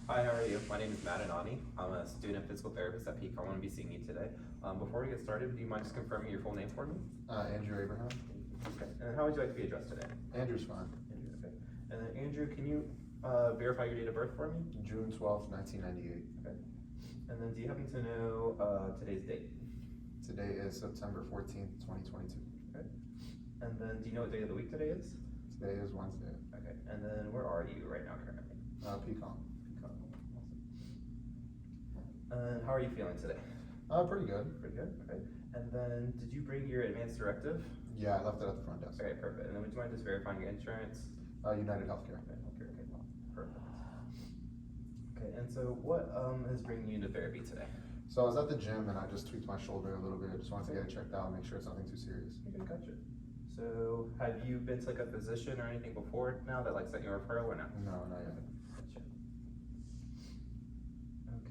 Hi, how are you? My name is Matt Anani. I'm a student physical therapist at Peak. I want to be seeing you today. Before we get started, do you mind just confirming your full name for me? Andrew Abraham. Okay. And how would you like to be addressed today? Andrew's fine. Andrew, okay. And then Andrew, can you verify your date of birth for me? June 12th, 1998. Okay. And then do you happen to know today's date? Today is September 14th, 2022. Okay. And then do you know what day of the week today is? Today is Wednesday. Okay. And then where are you right now currently? Pecan. And how are you feeling today? Pretty good. Pretty good, okay. And then, did you bring your advanced directive? Yeah, I left it at the front desk. Okay, perfect. And then would you mind just verifying your insurance? United Healthcare. Okay, perfect. Okay, and so what is bringing you into therapy today? So I was at the gym and I just tweaked my shoulder a little bit. I just wanted to get it checked out, make sure it's nothing too serious. Okay, gotcha. So have you been to like a physician or anything before now that like sent you a referral or not? No, not yet. Gotcha.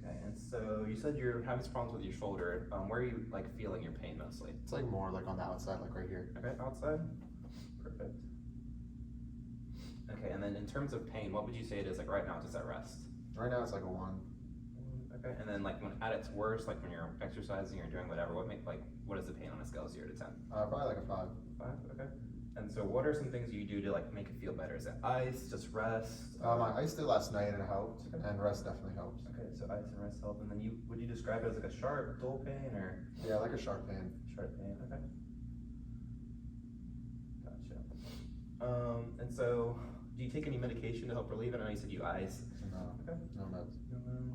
Okay, and so you said you're having some problems with your shoulder. Where are you like feeling your pain mostly? It's like more like on the outside, like right here. Okay, outside. Perfect. Okay, and then in terms of pain, what would you say it is like right now, just at rest? Right now it's like a 1. Okay, and then like when at its worst, like when you're exercising or doing whatever, what is the pain on a scale of 0 to 10? Probably like a 5. 5, okay. And so what are some things you do to like make it feel better? Is it ice, just rest? I iced it last night and it helped, and rest definitely helps. Okay, so ice and rest help, and then would you describe it as like a sharp, dull pain, or? Yeah, like a sharp pain. Sharp pain, okay. Gotcha. And so, do you take any medication to help relieve it? I know you said you ice. No. Okay. No meds. No meds.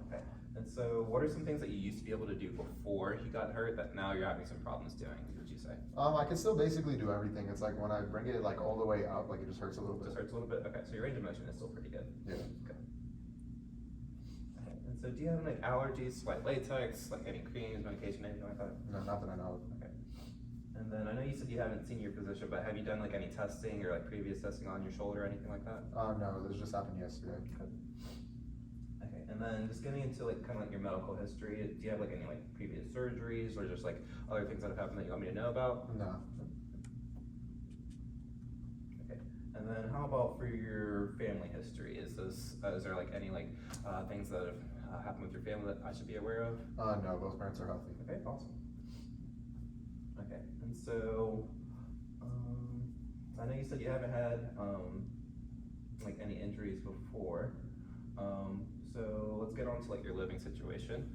Okay. And so, what are some things that you used to be able to do before you got hurt that now you're having some problems doing, would you say? I can still basically do everything. It's like when I bring it like all the way up, like it just hurts a little bit. Just hurts a little bit? Okay, so your range of motion is still pretty good. Yeah. Okay. Okay. And so do you have like allergies to like latex, like any creams, medication, anything like that? No, not that I know of. Okay. And then I know you said you haven't seen your physician, but have you done like any testing or like previous testing on your shoulder or anything like that? No, this just happened yesterday. Okay. Okay, and then just getting into like kind of like your medical history, do you have like any like previous surgeries or just like other things that have happened that you want me to know about? No. Okay, and then how about for your family history? Is there like any like things that have happened with your family that I should be aware of? No, both parents are healthy. Okay, awesome. Okay, and so I know you said you haven't had like any injuries before. So let's get on to like your living situation.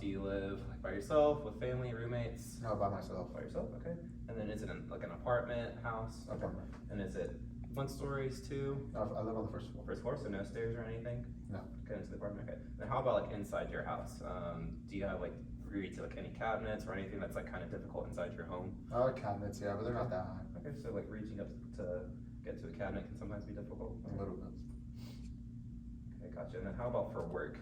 Do you live like by yourself, with family, roommates? No, by myself. By yourself, okay. And then is it like an apartment, house? Okay. Apartment. And is it 1 stories, 2? I live on the first floor. First floor, so no stairs or anything? No. Get into the apartment, okay. Then how about like inside your house? Do you have like reach to like any cabinets or anything that's like kind of difficult inside your home? Cabinets, yeah, but they're not that high. Okay, so like reaching up to get to a cabinet can sometimes be difficult? A little bit. Okay, gotcha. And then how about for work?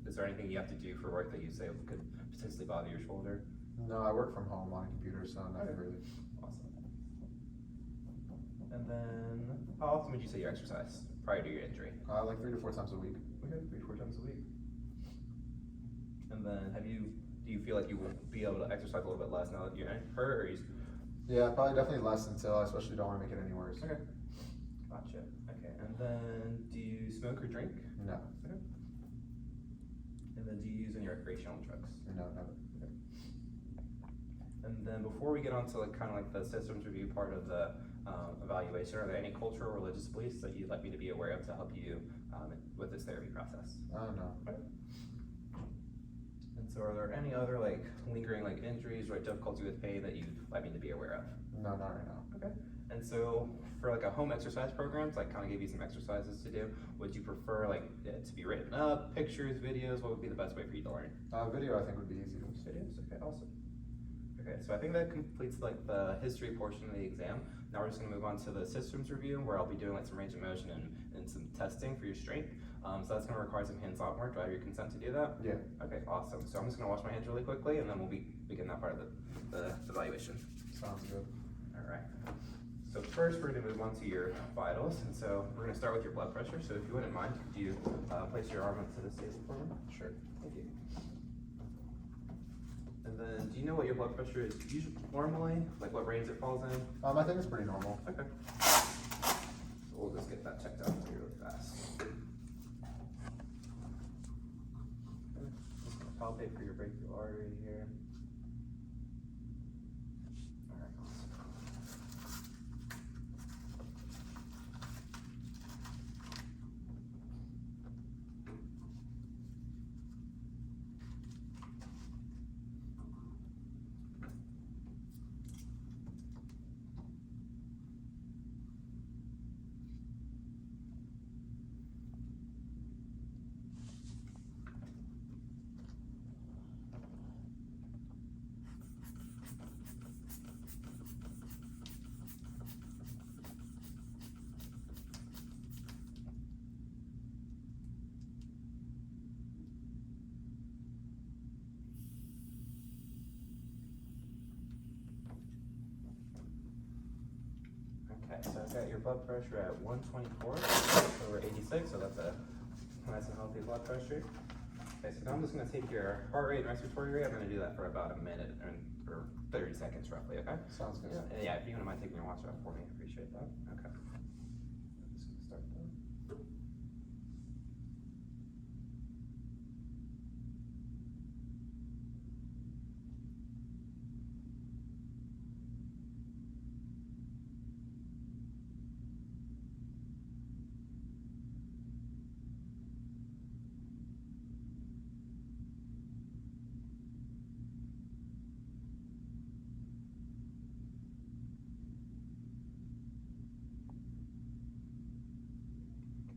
Is there anything you have to do for work that you say could potentially bother your shoulder? No, I work from home on a computer, so nothing really. Awesome. And then how often would you say you exercise prior to your injury? Like 3 to 4 times a week. Okay, 3 to 4 times a week. And then do you feel like you will be able to exercise a little bit less now that you're hurt, or Yeah, probably definitely less until I especially don't want to make it any worse. Okay. Gotcha. Okay, and then do you smoke or drink? No. Okay. And then do you use any recreational drugs? No, never. Okay. And then before we get on to like kind of like the systems review part of the evaluation, are there any cultural or religious beliefs that you'd like me to be aware of to help you with this therapy process? No. Okay. And so are there any other like lingering like injuries or difficulty with pain that you'd like me to be aware of? No, not right now. Okay. And so for like a home exercise program, so I kind of gave you some exercises to do. Would you prefer like it to be written up, pictures, videos? What would be the best way for you to learn? Video I think would be easier. Videos, okay, awesome. Okay, so I think that completes like the history portion of the exam. Now we're just gonna move on to the systems review where I'll be doing like some range of motion and some testing for your strength. So that's gonna require some hands-on work. Do I have your consent to do that? Yeah. Okay, awesome. So I'm just gonna wash my hands really quickly and then we'll begin that part of the evaluation. Sounds good. All right. So first we're gonna move on to your vitals. And so we're gonna start with your blood pressure. So if you wouldn't mind, could you place your arm onto this table for me? Sure. Thank you. And then, do you know what your blood pressure is usually normally? Like what range it falls in? I think it's pretty normal. Okay. So we'll just get that checked out for you really fast. palpate for your brachial artery here. All right, awesome. Okay, so I've got your blood pressure at 124 over 86, so that's a nice and healthy blood pressure. Okay, so now I'm just gonna take your heart rate and respiratory rate. I'm gonna do that for about a minute or 30 seconds roughly, okay? Sounds good. Yeah, and yeah, if you wouldn't mind taking your watch off for me, I appreciate that. Okay. I'm just gonna start that.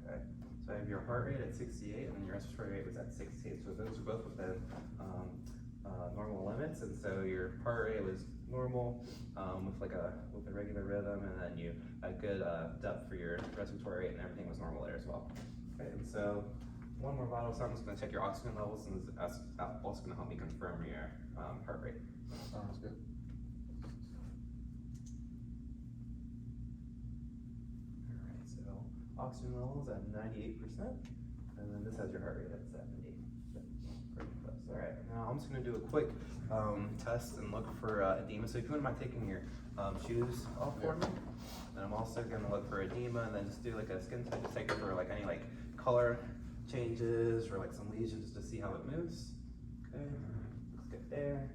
Okay, so I have your heart rate at 68 and then your respiratory rate was at 68. So those are both within normal limits. And so your heart rate was normal with a regular rhythm, and then you had good depth for your respiratory rate, and everything was normal there as well. Okay, and so one more vital sign. I'm just going to check your oxygen levels, and that's also going to help me confirm your heart rate. Sounds good. Alright, so oxygen levels at 98%, and then this has your heart rate at 70. Pretty close. Alright, now I'm just going to do a quick test and look for edema. So if you wouldn't mind taking your shoes off for me. And I'm also going to look for edema, and then just do like a skin test, just take it for like any like color changes or like some lesions just to see how it moves. Okay, looks good there.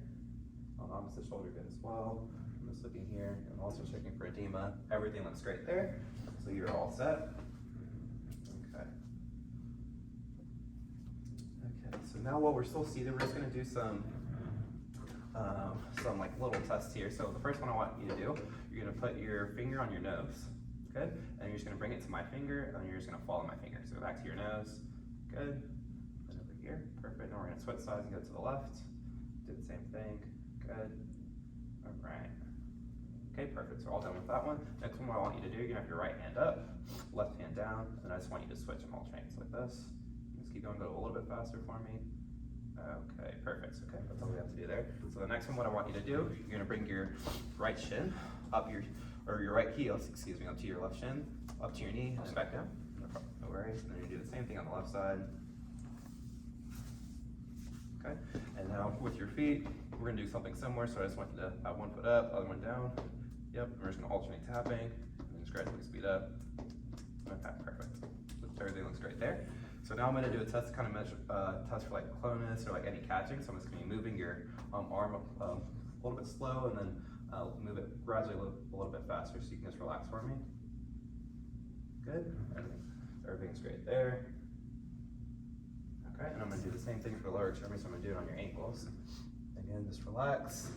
On the opposite shoulder good as well. I'm just looking here and also checking for edema. Everything looks great there. So you're all set. Okay. Okay, so now while we're still seated, we're just gonna do some like little tests here. So the first one I want you to do, you're gonna put your finger on your nose, good? And you're just gonna bring it to my finger, and you're just gonna follow my finger. So go back to your nose, good. And over here, perfect. Now we're gonna switch sides and go to the left. Do the same thing, good. All right. Okay, perfect. So all done with that one. Next one, what I want you to do, you're gonna have your right hand up, left hand down, and I just want you to switch them alternates like this. Just keep going, go a little bit faster for me. Okay, perfect. Okay, that's all we have to do there. So the next one, what I want you to do, you're gonna bring your right shin up your right heel, excuse me, up to your left shin, up to your knee, and then back down. No worries. And then you do the same thing on the left side. Okay, and now with your feet, we're gonna do something similar. So I just want you to have one foot up, other one down. Yep, and we're just gonna alternate tapping, and then just gradually speed up. Okay, perfect. Everything looks great there. So now I'm gonna do a test to kind of measure, test for like clonus or like any catching. So I'm just gonna be moving your arm up a little bit slow, and then move it gradually a little bit faster, so you can just relax for me. Good, everything's great there. Okay, and I'm gonna do the same thing for the lower extremity, so I'm gonna do it on your ankles. Again, just relax.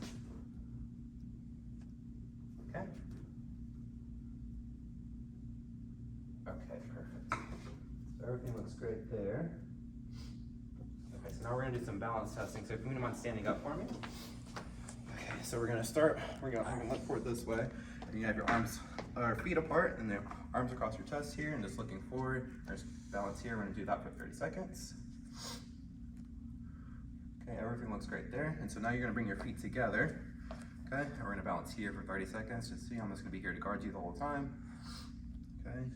Okay. Okay, perfect. So everything looks great there. Okay, so now we're gonna do some balance testing. So if you wouldn't mind standing up for me. Okay, so I'm gonna look forward this way. And you have your arms or feet apart, and the arms across your chest here, and just looking forward. There's balance here. We're gonna do that for 30 seconds. Okay, everything looks great there. And so now you're gonna bring your feet together. Okay, and we're gonna balance here for 30 seconds. Just see, I'm just gonna be here to guard you the whole time. Okay.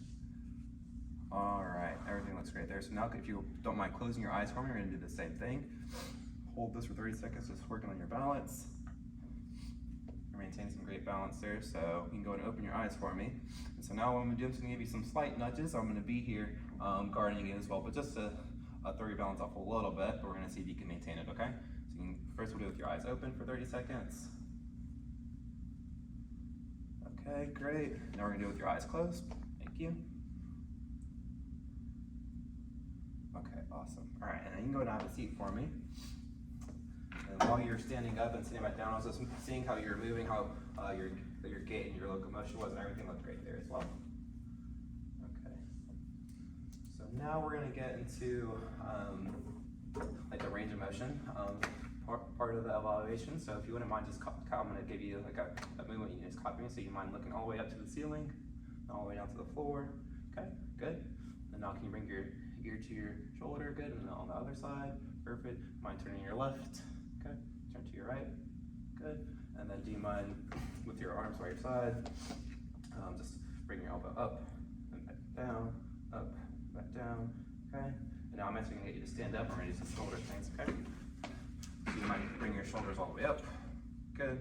All right, everything looks great there. So now if you don't mind closing your eyes for me, we're gonna do the same thing. Hold this for 30 seconds, just working on your balance. Maintain some great balance there, so you can go and open your eyes for me. And so now what I'm gonna do, I'm just gonna give you some slight nudges. I'm gonna be here guarding you as well, but just to throw your balance off a little bit, but we're gonna see if you can maintain it, okay? So you can, first we'll do it with your eyes open for 30 seconds. Okay, great. Now we're gonna do it with your eyes closed. Thank you. Okay, awesome. All right, and then you can go and have a seat for me. And while you're standing up and sitting back down, I was just seeing how you're moving, how your gait and your locomotion was, and everything looked great there as well. Okay. So now we're gonna get into like the range of motion part of the evaluation. So if you wouldn't mind, I'm gonna give you like a movement you can just copy me. So you mind looking all the way up to the ceiling, all the way down to the floor. Okay, good. And now can you bring your ear to your shoulder? Good. And then on the other side, perfect. Mind turning your left. Okay, turn to your right. Good. And then do you mind with your arms by your side, just bring your elbow up and back down, up, back down. Okay. And now I'm actually gonna get you to stand up. We're gonna do some shoulder things. Okay. So you might bring your shoulders all the way up. Good.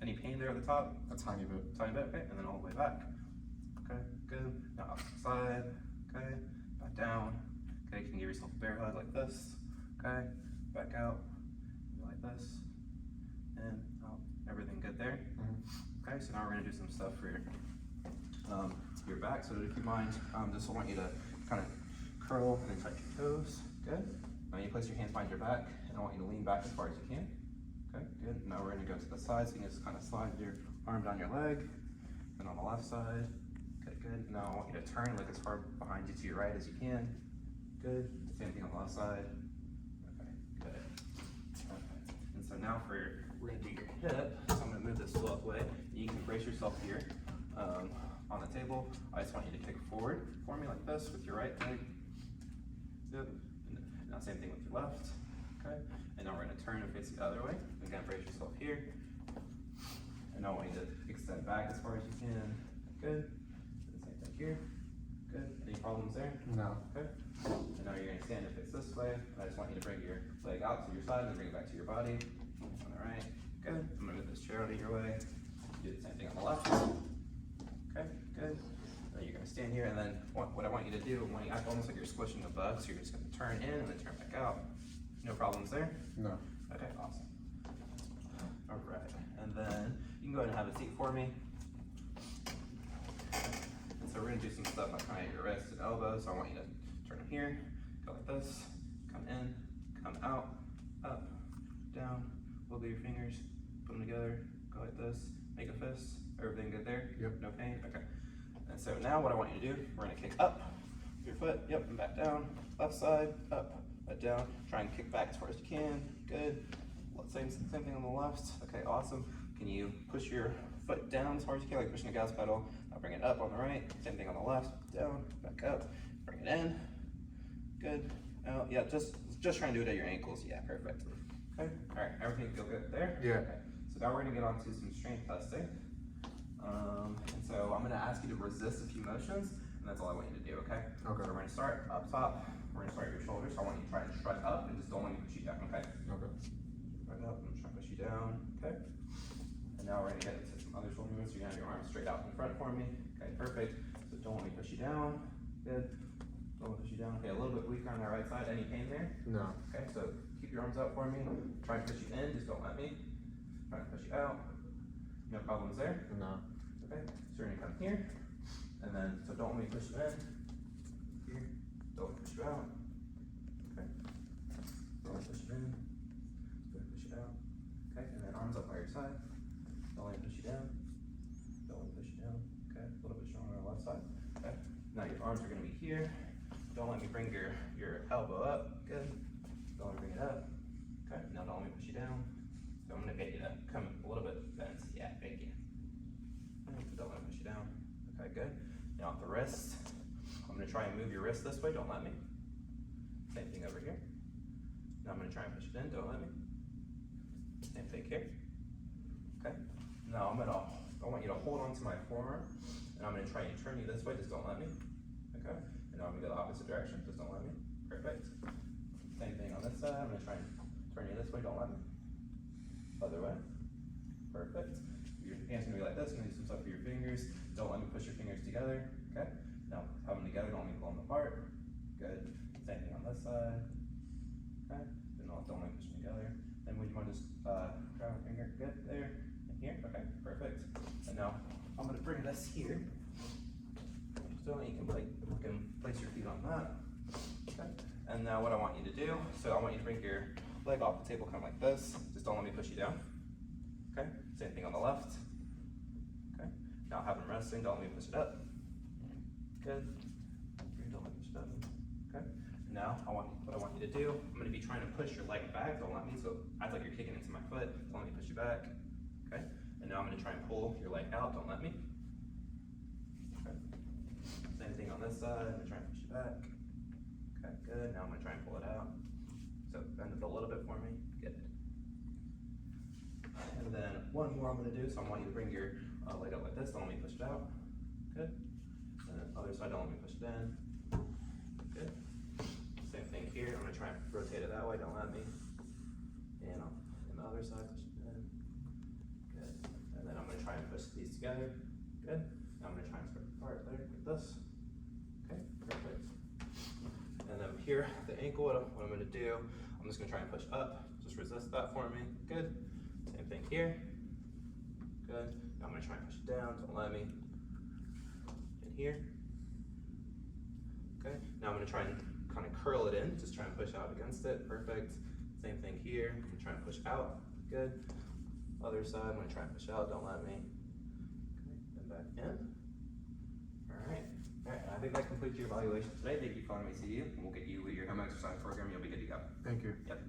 Any pain there at the top? A tiny bit. Tiny bit, okay, and then all the way back. Okay, good. Now up to the side, okay, back down. Okay, you can give yourself a bear hug like this. Okay, back out, like this, and out. Everything good there? Mm-hmm. Okay, so now we're gonna do some stuff for your back. So if you mind, just want you to kind of curl and then touch your toes. Good. Now you place your hands behind your back, and I want you to lean back as far as you can. Okay, good. Now we're gonna go to the side, so you can just kind of slide your arm down your leg, and on the left side. Okay, good. Now I want you to turn, look as far behind you to your right as you can. Good. Same thing on the left side. Okay, good. Okay. And so now we're gonna do your hip. So I'm gonna move this slow way. You can brace yourself here on the table. I just want you to kick forward for me like this with your right leg. Good. And now same thing with your left. Okay. And now we're gonna turn and face the other way. Again, brace yourself here. And now I want you to extend back as far as you can. Good. And same thing here. Good. Any problems there? No. Okay. And now you're gonna stand and face this way. I just want you to bring your leg out to your side and bring it back to your body. All right. Good. I'm gonna move this chair out of your way. Do the same thing on the left. Okay. Good. Now you're gonna stand here, and then what I want you to do, when you act almost like you're squishing a bug, so you're just gonna turn in and then turn back out. No problems there? No. Okay, awesome. All right, and then you can go ahead and have a seat for me. And so we're gonna do some stuff like kind of your wrists and elbows. So I want you to turn them here, go like this, come in, come out, up, down, wiggle your fingers, put them together, go like this, make a fist. Everything good there? Yep. No pain? Okay. And so now what I want you to do, we're gonna kick up with your foot, yep, and back down, left side, up, back down. Try and kick back as far as you can. Good. Same thing on the left. Okay, awesome. Can you push your foot down as far as you can, like pushing a gas pedal? Now bring it up on the right. Same thing on the left. Down, back up. Bring it in. Good. Out. Yeah, just try and do it at your ankles. Yeah, perfect. Okay. All right. Everything feel good there? Yeah. Okay. So now we're gonna get on to some strength testing. And so I'm gonna ask you to resist a few motions, and that's all I want you to do. Okay. Okay. So we're gonna start up top. We're gonna start at your shoulders. So I want you to try and strut up, and just don't let me push you down. Okay. Okay. Right up, I'm trying to push you down, okay? And now we're gonna get into some other shoulder movements. You're gonna have your arms straight out in front for me. Okay, perfect. So don't let me push you down. Good. Don't let me push you down. Okay, a little bit weaker on the right side. Any pain there? No. Okay, so keep your arms out for me. Try and push you in, just don't let me. Try and push you out. No problems there? No. Okay, so we're gonna come here. And then, so don't let me push you in. Here. Don't let me push you out. Okay. Don't let me push you in. Push it out. Okay, and then arms up by your side. Don't let me push you down. Don't let me push you down. Okay, a little bit stronger on the left side. Okay. Now your arms are gonna be here. Don't let me bring your elbow up. Good. Don't let me bring it up. Okay. Now don't let me push you down. So I'm gonna get you to come a little bit bent. Yeah, thank you. Don't let me push you down. Okay, good. Now at the wrist, I'm gonna try and move your wrist this way. Don't let me. Same thing over here. Now I'm gonna try and push it in. Don't let me. Same thing here. Okay. Now I want you to hold on to my forearm, and I'm gonna try and turn you this way. Just don't let me. Okay. And now I'm gonna go the opposite direction. Just don't let me. Perfect. Same thing on this side. I'm gonna try and turn you this way. Don't let me. Other way. Perfect. Your hands gonna be like this. I'm gonna do some stuff with your fingers. Don't let me push your fingers together. Okay. Now have them together. Don't let me pull them apart. Good. Same thing on this side. Okay, don't let me push them together. Then would you mind just grab my finger? Good, there, and here. Okay, perfect. And now I'm gonna bring this here. So you can place your feet on that. Okay. And now what I want you to do, so I want you to bring your leg off the table kind of like this. Just don't let me push you down. Okay, same thing on the left. Okay, now have them resting, don't let me push it up. Good, don't let me push it up. Okay, now what I want you to do, I'm gonna be trying to push your leg back, don't let me, so act like you're kicking into my foot, don't let me push you back. Okay, and now I'm gonna try and pull your leg out, don't let me. Okay, same thing on this side, I'm gonna try and push you back. Okay, good, now I'm gonna try and pull it out. So bend it a little bit for me, good. And then one more I'm gonna do, so I want you to bring your leg up like this, don't let me push it out. Good. And then other side, don't let me push it in. Good. Same thing here, I'm gonna try and rotate it that way, don't let me. And on the other side, push it in. Good. And then I'm gonna try and push these together. Good. Now I'm gonna try and spread apart there, like this. Okay, perfect. And then here, the ankle, what I'm gonna do, I'm just gonna try and push up. Just resist that for me. Good. Same thing here. Good. Now I'm gonna try and push it down, don't let me. In here. Okay. Now I'm gonna try and kind of curl it in, just try and push out against it. Perfect. Same thing here. I'm gonna try and push out. Good. Other side, I'm gonna try and push out, don't let me. Okay. And back in. Alright. Alright, I think that completes your evaluation today. Thank you for letting me see you, and we'll get you your home exercise program. You'll be good to go. Thank you. Yep.